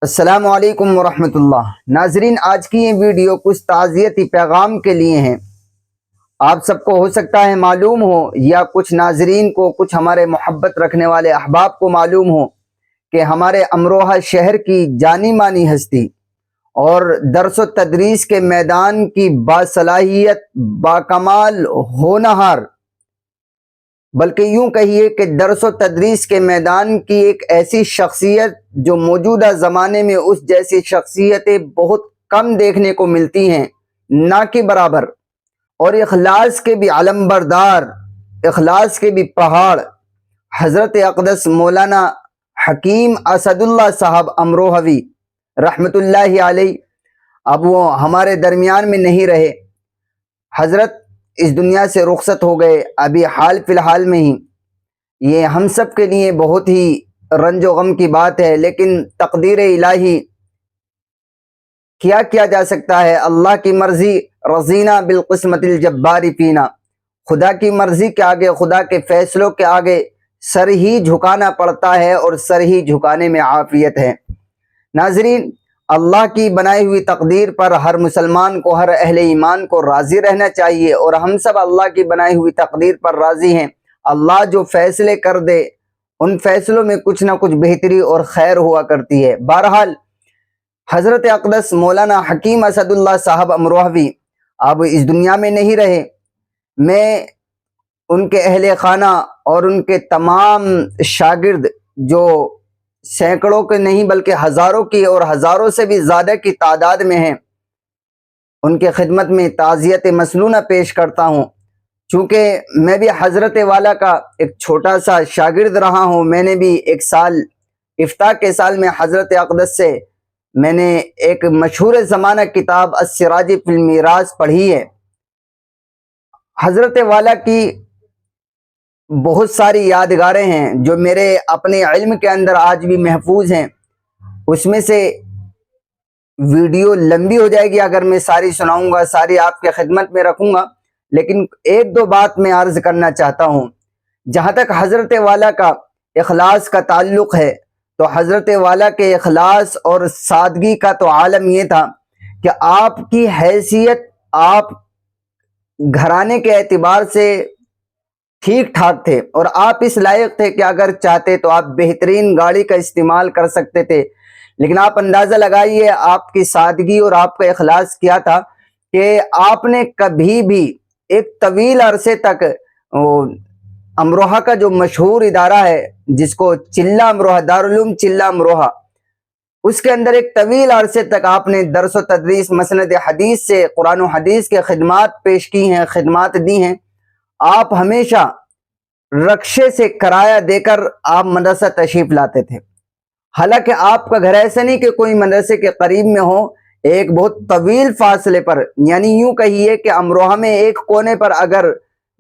السلام علیکم ورحمۃ اللہ۔ ناظرین، آج کی یہ ویڈیو کچھ تعزیتی پیغام کے لیے ہیں۔ آپ سب کو ہو سکتا ہے معلوم ہو یا کچھ ناظرین کو، کچھ ہمارے محبت رکھنے والے احباب کو معلوم ہو کہ ہمارے امروہہ شہر کی جانی مانی ہستی اور درس و تدریس کے میدان کی باصلاحیت، باکمال ہونہار، بلکہ یوں کہیے کہ درس و تدریس کے میدان کی ایک ایسی شخصیت جو موجودہ زمانے میں اس جیسی شخصیتیں بہت کم دیکھنے کو ملتی ہیں، نہ کہ برابر، اور اخلاص کے بھی علم بردار، اخلاص کے بھی پہاڑ، حضرت اقدس مولانا حکیم اسد اللہ صاحب امروہوی رحمت اللہ علیہ۔ اب وہ ہمارے درمیان میں نہیں رہے، حضرت اس دنیا سے رخصت ہو گئے ابھی حال فی الحال میں ہی۔ یہ ہم سب کے لیے بہت ہی رنج و غم کی بات ہے، لیکن تقدیر الہی، کیا جا سکتا ہے؟ اللہ کی مرضی، رضینا بالقسمت الجبار فینا۔ خدا کی مرضی کے آگے، خدا کے فیصلوں کے آگے سر ہی جھکانا پڑتا ہے، اور سر ہی جھکانے میں عافیت ہے۔ ناظرین، اللہ کی بنائی ہوئی تقدیر پر ہر مسلمان کو، ہر اہل ایمان کو راضی رہنا چاہیے، اور ہم سب اللہ کی بنائی ہوئی تقدیر پر راضی ہیں۔ اللہ جو فیصلے کر دے ان فیصلوں میں کچھ نہ کچھ بہتری اور خیر ہوا کرتی ہے۔ بہرحال حضرت اقدس مولانا حکیم اسد اللہ صاحب امروہوی اب اس دنیا میں نہیں رہے۔ میں ان کے اہل خانہ اور ان کے تمام شاگرد، جو سینکڑوں کے نہیں بلکہ ہزاروں کی اور ہزاروں سے بھی زیادہ کی تعداد میں ہیں، ان کے خدمت میں تعزیت مسنونہ پیش کرتا ہوں۔ چونکہ میں بھی حضرت والا کا ایک چھوٹا سا شاگرد رہا ہوں، میں نے بھی ایک سال افتاح کے سال میں حضرت اقدس سے میں نے ایک مشہور زمانہ کتاب السراج فی المیراث پڑھی ہے۔ حضرت والا کی بہت ساری یادگاریں ہیں جو میرے اپنے علم کے اندر آج بھی محفوظ ہیں۔ اس میں سے ویڈیو لمبی ہو جائے گی اگر میں ساری سناؤں گا، ساری آپ کے خدمت میں رکھوں گا، لیکن ایک دو بات میں عرض کرنا چاہتا ہوں۔ جہاں تک حضرت والا کا اخلاص کا تعلق ہے، تو حضرت والا کے اخلاص اور سادگی کا تو عالم یہ تھا کہ آپ کی حیثیت، آپ گھرانے کے اعتبار سے ٹھیک ٹھاک تھے، اور آپ اس لائق تھے کہ اگر چاہتے تو آپ بہترین گاڑی کا استعمال کر سکتے تھے، لیکن آپ اندازہ لگائیے آپ کی سادگی اور آپ کا اخلاص کیا تھا کہ آپ نے کبھی بھی ایک طویل عرصے تک امروہہ کا جو مشہور ادارہ ہے، جس کو چلہ امروہہ، دارالعلوم چلہ امروہہ، اس کے اندر ایک طویل عرصے تک آپ نے درس و تدریس مسند حدیث سے، قرآن و حدیث کے خدمات پیش کی ہیں، خدمات دی ہیں۔ آپ ہمیشہ رکشے سے کرایہ دے کر آپ مدرسہ تشریف لاتے تھے، حالانکہ آپ کا گھر ایسا نہیں کہ کوئی مدرسے کے قریب میں ہو، ایک بہت طویل فاصلے پر، یعنی یوں کہیے کہ امروہہ میں ایک کونے پر اگر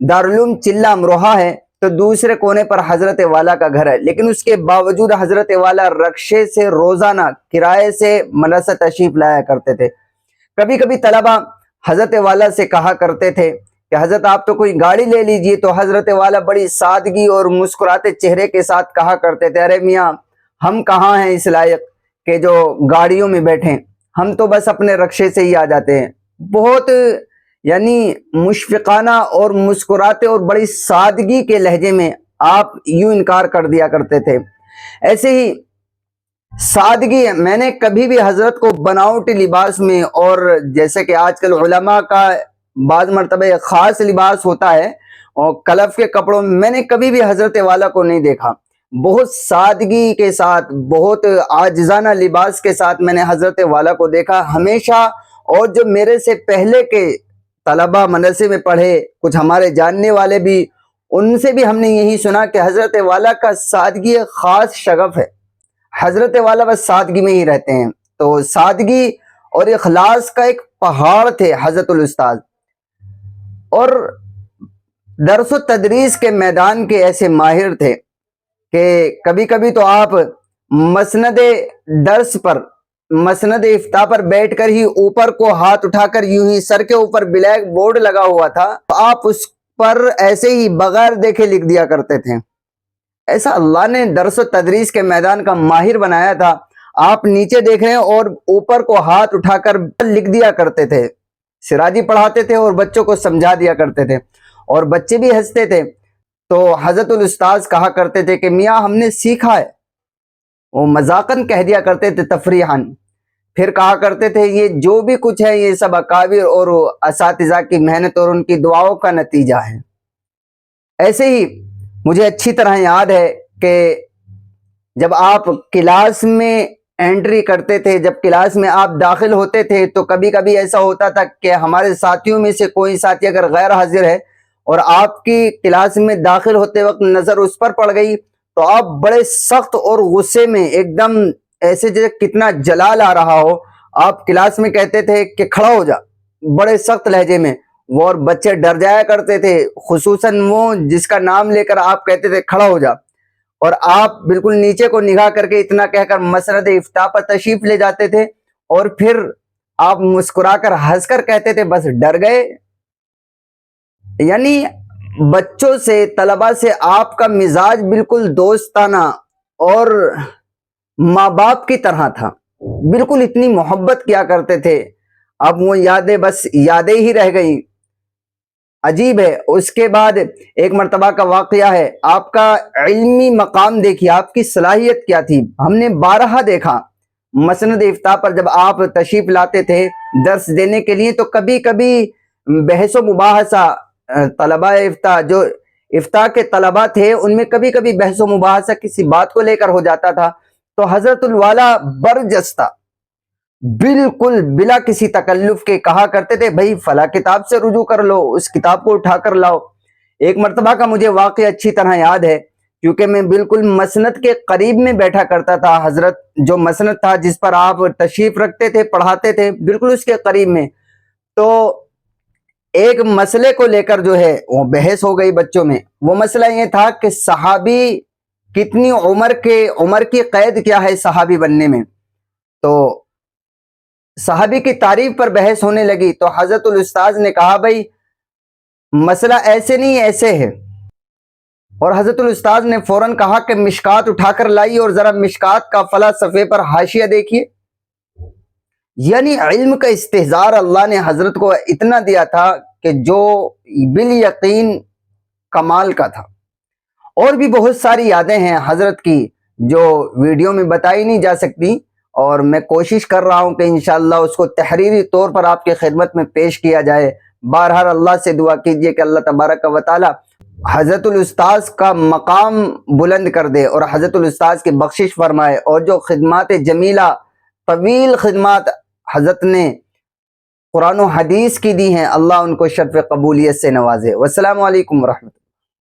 دارالعلوم چلہ امروہہ ہے تو دوسرے کونے پر حضرت والا کا گھر ہے، لیکن اس کے باوجود حضرت والا رکشے سے روزانہ کرائے سے مدرسہ تشریف لایا کرتے تھے۔ کبھی کبھی طلبہ حضرت والا سے کہا کرتے تھے کہ حضرت آپ تو کوئی گاڑی لے لیجئے، تو حضرت والا بڑی سادگی اور مسکراتے چہرے کے ساتھ کہا کرتے تھے، ارے میاں، ہم کہاں ہیں اس لائق کہ جو گاڑیوں میں بیٹھیں، ہم تو بس اپنے رکشے سے ہی آ جاتے ہیں۔ بہت یعنی مشفقانہ اور مسکراتے اور بڑی سادگی کے لہجے میں آپ یوں انکار کر دیا کرتے تھے۔ ایسے ہی سادگی، میں نے کبھی بھی حضرت کو بناوٹی لباس میں، اور جیسے کہ آج کل علماء کا بعض مرتبہ ایک خاص لباس ہوتا ہے اور کلف کے کپڑوں میں نے کبھی بھی حضرت والا کو نہیں دیکھا۔ بہت سادگی کے ساتھ، بہت عاجزانہ لباس کے ساتھ میں نے حضرت والا کو دیکھا ہمیشہ۔ اور جو میرے سے پہلے کے طلبہ مدرسے میں پڑھے، کچھ ہمارے جاننے والے بھی، ان سے بھی ہم نے یہی سنا کہ حضرت والا کا سادگی ایک خاص شغف ہے، حضرت والا بس سادگی میں ہی رہتے ہیں۔ تو سادگی اور اخلاص کا ایک پہاڑ تھے حضرت الاستاذ، اور درس و تدریس کے میدان کے ایسے ماہر تھے کہ کبھی کبھی تو آپ مسند درس پر، مسند افتاح پر بیٹھ کر ہی اوپر کو ہاتھ اٹھا کر یوں ہی، سر کے اوپر بلیک بورڈ لگا ہوا تھا، تو آپ اس پر ایسے ہی بغیر دیکھے لکھ دیا کرتے تھے۔ ایسا اللہ نے درس و تدریس کے میدان کا ماہر بنایا تھا۔ آپ نیچے دیکھ رہے ہیں اور اوپر کو ہاتھ اٹھا کر لکھ دیا کرتے تھے، سراجی پڑھاتے تھے اور بچوں کو سمجھا دیا کرتے تھے اور بچے بھی ہنستے تھے۔ تو حضرت الاستاذ کہا کرتے تھے کہ میاں ہم نے سیکھا ہے، وہ مذاقاً کہہ دیا کرتے تھے تفریحاً۔ پھر کہا کرتے تھے یہ جو بھی کچھ ہے یہ سب اکابر اور اساتذہ کی محنت اور ان کی دعاؤں کا نتیجہ ہے۔ ایسے ہی مجھے اچھی طرح یاد ہے کہ جب آپ کلاس میں انٹری کرتے تھے، جب کلاس میں آپ داخل ہوتے تھے تو کبھی کبھی ایسا ہوتا تھا کہ ہمارے ساتھیوں میں سے کوئی ساتھی اگر غیر حاضر ہے اور آپ کی کلاس میں داخل ہوتے وقت نظر اس پر پڑ گئی تو آپ بڑے سخت اور غصے میں ایک دم ایسے جیسے کتنا جلال آ رہا ہو، آپ کلاس میں کہتے تھے کہ کھڑا ہو جا، بڑے سخت لہجے میں، وہ اور بچے ڈر جایا کرتے تھے، خصوصاً وہ جس کا نام لے کر آپ کہتے تھے کھڑا ہو جا، اور آپ بالکل نیچے کو نگاہ کر کے اتنا کہہ کر مسند افتاح پر تشریف لے جاتے تھے اور پھر آپ مسکرا کر ہنس کر کہتے تھے بس ڈر گئے۔ یعنی بچوں سے، طلبہ سے آپ کا مزاج بالکل دوستانہ اور ماں باپ کی طرح تھا، بالکل اتنی محبت کیا کرتے تھے۔ اب وہ یادیں بس یادیں ہی رہ گئی، عجیب ہے۔ اس کے بعد ایک مرتبہ کا واقعہ ہے، آپ کا علمی مقام دیکھیے، آپ کی صلاحیت کیا تھی، ہم نے بارہا دیکھا مسند افتاح پر جب آپ تشریف لاتے تھے درس دینے کے لیے تو کبھی کبھی بحث و مباحثہ، طلبہ افتاح جو افتاح کے طلبہ تھے ان میں کبھی کبھی بحث و مباحثہ کسی بات کو لے کر ہو جاتا تھا تو حضرت الوالا برجستہ بالکل بلا کسی تکلف کے کہا کرتے تھے بھائی فلاں کتاب سے رجوع کر لو، اس کتاب کو اٹھا کر لاؤ۔ ایک مرتبہ کا مجھے واقعہ اچھی طرح یاد ہے کیونکہ میں بالکل مسند کے قریب میں بیٹھا کرتا تھا، حضرت جو مسند تھا جس پر آپ تشریف رکھتے تھے پڑھاتے تھے بالکل اس کے قریب میں، تو ایک مسئلے کو لے کر جو ہے وہ بحث ہو گئی بچوں میں۔ وہ مسئلہ یہ تھا کہ صحابی کتنی عمر کی قید کیا ہے صحابی بننے میں، تو صحابی کی تعریف پر بحث ہونے لگی تو حضرت الاستاذ نے کہا بھائی مسئلہ ایسے نہیں ایسے ہے، اور حضرت الاستاذ نے فوراً کہا کہ مشکات اٹھا کر لائی اور ذرا مشکات کا فلاں صفحے پر حاشیہ دیکھیے۔ یعنی علم کا استحضار اللہ نے حضرت کو اتنا دیا تھا کہ جو بالیقین کمال کا تھا۔ اور بھی بہت ساری یادیں ہیں حضرت کی جو ویڈیو میں بتائی نہیں جا سکتی، اور میں کوشش کر رہا ہوں کہ انشاءاللہ اس کو تحریری طور پر آپ کی خدمت میں پیش کیا جائے۔ بہرحال اللہ سے دعا کیجئے کہ اللہ تبارک و تعالی حضرت الاستاذ کا مقام بلند کر دے اور حضرت الاستاذ کی بخشش فرمائے، اور جو خدمات جمیلہ طویل خدمات حضرت نے قرآن و حدیث کی دی ہیں اللہ ان کو شرف قبولیت سے نوازے۔ والسلام علیکم ورحمۃ اللہ۔